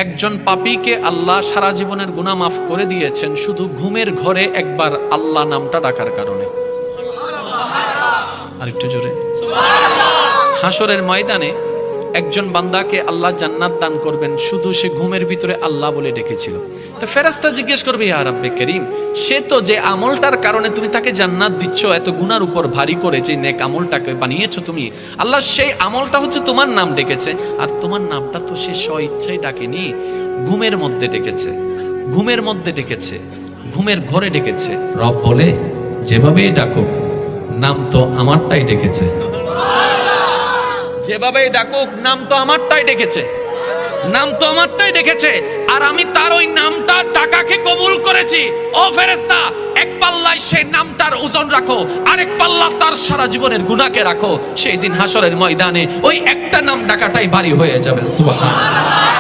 একজন পাপীকে আল্লাহ সারা জীবনের গুনাহ মাফ করে দিয়েছেন শুধু ঘুমের ঘরে একবার আল্লাহ নামটা ডাকার কারণে। আরেকটু জোরে সুবহানাল্লাহ। হাসরের ময়দানে একজন বান্দাকে আল্লাহ জান্নাত দান করবেন শুধু সে ঘুমের ভিতরে আল্লাহ বলে ডেকেছিল। তো ফেরেশতা জিজ্ঞেস করবে, ইয়া রাব্বে করিম, সে তো যে আমলটার কারণে তুমি তাকে জান্নাত দিচ্ছ, এত গুনার উপর ভারী করে যে নেক আমলটাকে বানিয়েছো তুমি, আল্লাহ সেই আমলটা হচ্ছে তোমার নাম ডেকেছে, আর তোমার নামটা তো সে স্ব ইচ্ছায় ডাকেনি, ঘুমের মধ্যে ডেকেছে, ঘুমের মধ্যে ডেকেছে, ঘুমের ঘরে ডেকেছে। রব বলে, যেভাবেই ডাকো নাম তো আমারটাই ডেকেছে, যেভাবেই ডাকুক নাম তো আমারটাই ডেকেছে, নাম তো আমারটাই ডেকেছে, আর আমি তার ওই নামটা টাকাকে কবুল করেছি। ও ফেরেশতা, এক পাল্লায় সেই নামটার ওজন রাখো, আরেক পাল্লা তার সারা জীবনের গুনাহকে রাখো। সেই দিন হাসরের ময়দানে ওই একটা নাম ডাকাটাই ভারী হয়ে যাবে। সুবহানাল্লাহ।